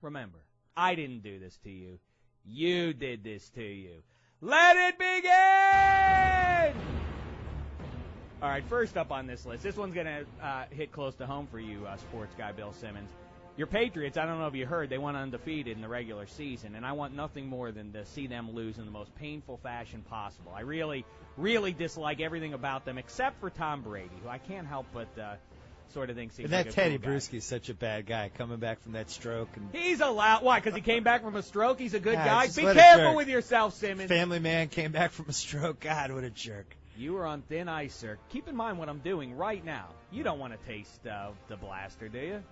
remember, I didn't do this to you. You did this to you. Let it begin! All right, first up on this list, this one's going to hit close to home for you, sports guy Bill Simmons. Your Patriots, I don't know if you heard, they went undefeated in the regular season, and I want nothing more than to see them lose in the most painful fashion possible. I really, really dislike everything about them, except for Tom Brady, who I can't help but sort of think seems like a Teddy cool guy. Bruschi's such a bad guy, coming back from that stroke. And He's allowed. Why? Because he came back from a stroke? He's a good guy? just Be what a careful jerk. with yourself, Simmons. Family man came back from a stroke. God, what a jerk. You are on thin ice, sir. Keep in mind what I'm doing right now. You don't want to taste the blaster, do you?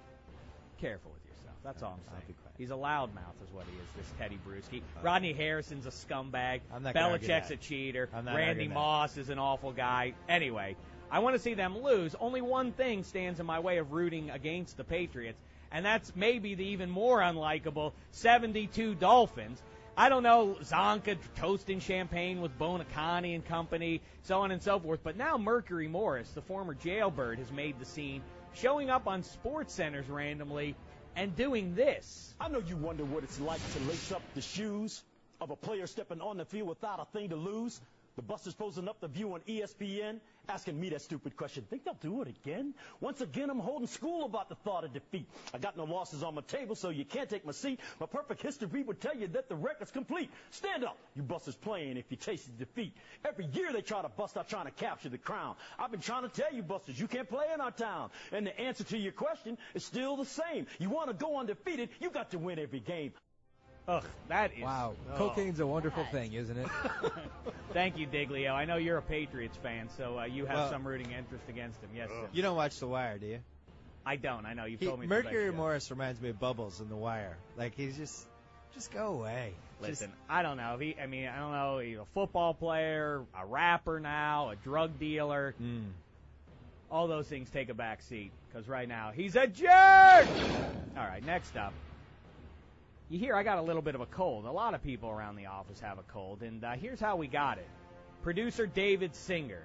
Careful with yourself. That's all I'm saying. I'll be quiet. He's a loudmouth is what he is, this Teddy Bruschi. Rodney Harrison's a scumbag. I'm not gonna argue Belichick's that. a cheater. I'm not Randy arguing that. Moss is an awful guy. Anyway, I want to see them lose. Only one thing stands in my way of rooting against the Patriots, and that's maybe the even more unlikable 72 Dolphins. I don't know, Zonka toasting champagne with Bonacani and company, so on and so forth. But now Mercury Morris, the former jailbird, has made the scene, showing up on sports centers randomly and doing this. I know you wonder what it's like to lace up the shoes of a player stepping on the field without a thing to lose. The busters posing up the view on ESPN, asking me that stupid question. Think they'll do it again? Once again, I'm holding school about the thought of defeat. I got no losses on my table, so you can't take my seat. My perfect history would tell you that the record's complete. Stand up, you busters playing if you tasted defeat. Every year they try to bust out trying to capture the crown. I've been trying to tell you, busters, you can't play in our town. And the answer to your question is still the same. You want to go undefeated, you got to win every game. Ugh, that is... Wow. Cocaine's a wonderful thing, isn't it? Thank you, Diglio. I know you're a Patriots fan, so you have some rooting interest against him. Yes, sir. You don't watch The Wire, do you? I don't. I know. You've told me. Mercury Morris reminds me of Bubbles in The Wire. Like, he's just go away. Listen, I don't know. I don't know. He's a football player, a rapper now, a drug dealer. All those things take a back seat because right now he's a jerk. All right, next up. You hear I got a little bit of a cold. A lot of people around the office have a cold, and here's how we got it. Producer David Singer.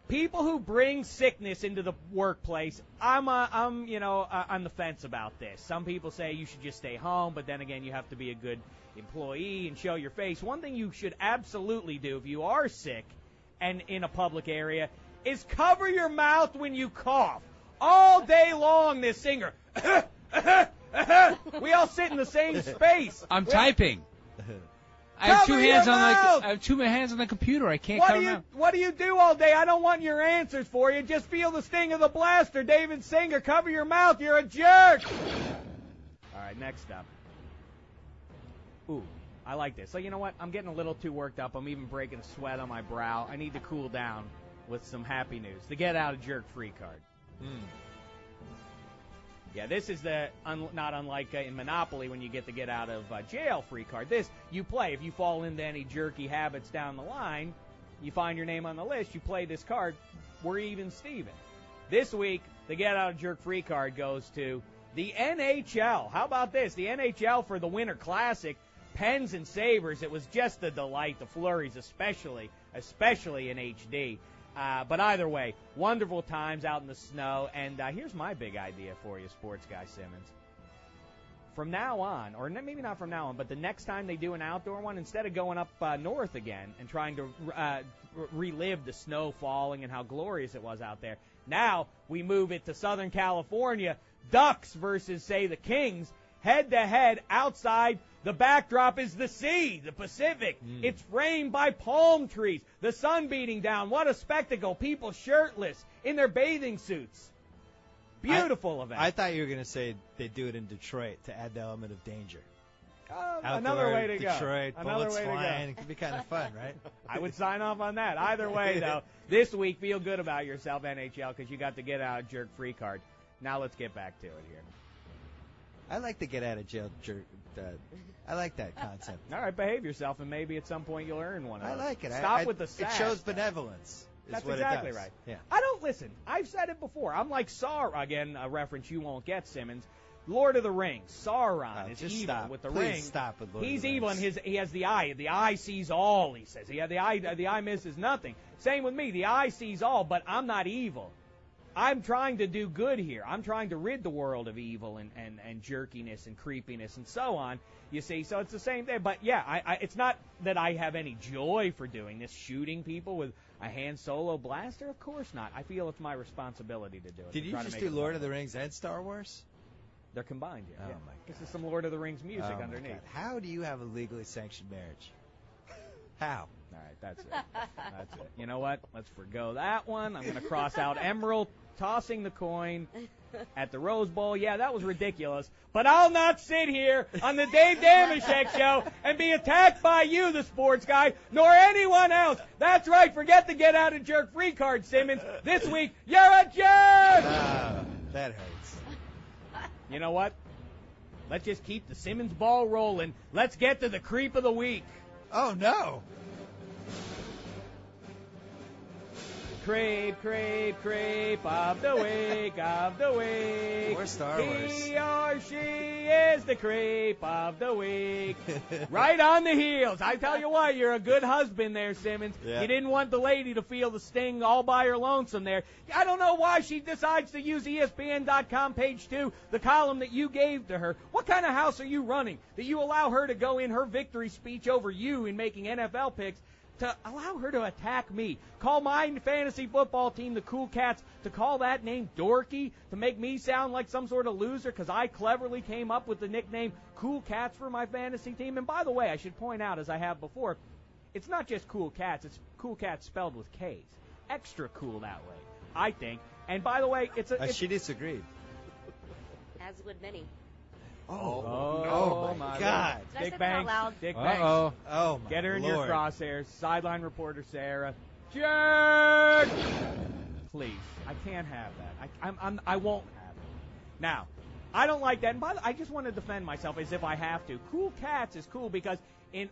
People who bring sickness into the workplace, I'm on the fence about this. Some people say you should just stay home, but then again, you have to be a good employee and show your face. One thing you should absolutely do if you are sick and in a public area is cover your mouth when you cough. All day long, this Singer. We all sit in the same space. I'm typing. I have two hands on the computer. I can't cover my mouth. What do you do all day? I don't want your answers for you. Just feel the sting of the blaster. David Singer, cover your mouth. You're a jerk. All right, next up. Ooh, I like this. So you know what? I'm getting a little too worked up. I'm even breaking a sweat on my brow. I need to cool down with some happy news. The Get Out of Jerk free card. Yeah, this is not unlike in Monopoly when you get the get out of jail free card. This, you play. If you fall into any jerky habits down the line, you find your name on the list, you play this card, we're even Steven. This week, the get out of jerk free card goes to the NHL. How about this? The NHL for the Winter Classic, Pens and Sabres. It was just a delight, the flurries especially in HD. But either way, wonderful times out in the snow. And here's my big idea for you, sports guy Simmons. From now on, or maybe not from now on, but the next time they do an outdoor one, instead of going up north again and trying to relive the snow falling and how glorious it was out there, now we move it to Southern California. Ducks versus, say, the Kings, head-to-head outside. The backdrop is the sea, the Pacific. It's framed by palm trees. The sun beating down. What a spectacle. People shirtless in their bathing suits. Beautiful event. I thought you were going to say they do it in Detroit to add the element of danger. Another way to go. Detroit, another bullets way to flying. go. It could be kind of fun, right? I would sign off on that. Either way, though, this week, feel good about yourself, NHL, because you got the get out of jerk free card. Now let's get back to it here. I like the get out of jail jerk. I like that concept. All right, behave yourself, and maybe at some point you'll earn one of those. I like it. Stop with the sass. It shows benevolence. That's what exactly it does. right. Yeah. I don't listen. I've said it before. I'm like Sauron. Again, a reference you won't get, Simmons. Lord of the Rings. Sauron is evil with the ring. Stop with Lord He's of the evil, Rings. and he has the eye. The eye sees all. He says. The eye misses nothing. Same with me. The eye sees all, but I'm not evil. I'm trying to do good here. I'm trying to rid the world of evil and jerkiness and creepiness and so on. You see, so it's the same thing. But, yeah, it's not that I have any joy for doing this, shooting people with a Han Solo blaster. Of course not. I feel it's my responsibility to do it. Did you just do Lord of the Rings and Star Wars? They're combined, yeah. Oh, yeah. my God. This is some Lord of the Rings music underneath. God. How do you have a legally sanctioned marriage? How? All right, that's it. That's it. You know what? Let's forgo that one. I'm going to cross out Emerald tossing the coin at the Rose Bowl. Yeah, that was ridiculous. But I'll not sit here on the Dave Dameshek show and be attacked by you, the sports guy, nor anyone else. That's right. Forget the get out of jerk free card, Simmons. This week, you're a jerk. That hurts. You know what? Let's just keep the Simmons ball rolling. Let's get to the creep of the week. Oh, no. Creep, creep, creep of the week, of the week. More Star Wars. He or she is the creep of the week. Right on the heels. I tell you what, you're a good husband there, Simmons. Yeah. You didn't want the lady to feel the sting all by her lonesome there. I don't know why she decides to use ESPN.com page 2, the column that you gave to her. What kind of house are you running that you allow her to go in her victory speech over you in making NFL picks? To allow her to attack me, call my fantasy football team the Cool Cats, to call that name dorky, to make me sound like some sort of loser because I cleverly came up with the nickname Cool Cats for my fantasy team. And by the way, I should point out, as I have before, it's not just Cool Cats, it's Cool Cats spelled with K's. Extra cool that way, I think. And by the way, she disagreed. As would many. Oh my God. Did I say Dick that out Banks. loud? Dick Banks. Oh, my Get her in Lord. your crosshairs. Sideline reporter Sara. Jerk! Please. I can't have that. I won't have it. Now, I don't like that. And by the way, I just want to defend myself as if I have to. Cool Cats is cool because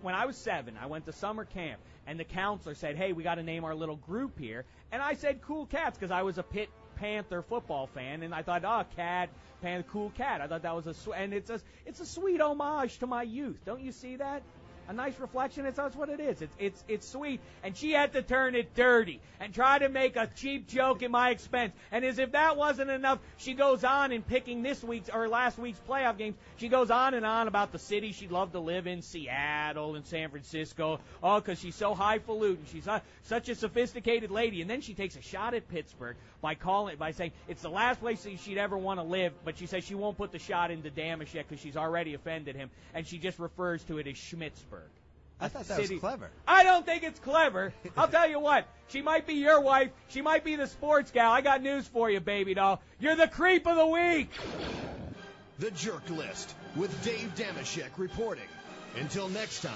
when I was 7, I went to summer camp, and the counselor said, hey, we got to name our little group here. And I said Cool Cats because I was a Pitt Panther football fan, and I thought, cool cat. I thought that was and it's a sweet homage to my youth. Don't you see that? A nice reflection. That's what it is. It's sweet. And she had to turn it dirty and try to make a cheap joke at my expense. And as if that wasn't enough, she goes on in picking this week's or last week's playoff games. She goes on and on about the city she'd love to live in, Seattle and San Francisco. Oh, because she's so highfalutin. She's such a sophisticated lady. And then she takes a shot at Pittsburgh by saying it's the last place she'd ever want to live. But she says she won't put the shot into Dameshek because she's already offended him. And she just refers to it as Schmittsburg. I thought that was clever. I don't think it's clever. I'll tell you what. She might be your wife. She might be the sports gal. I got news for you, baby doll. You're the creep of the week. The Jerk List with Dave Dameshek reporting. Until next time,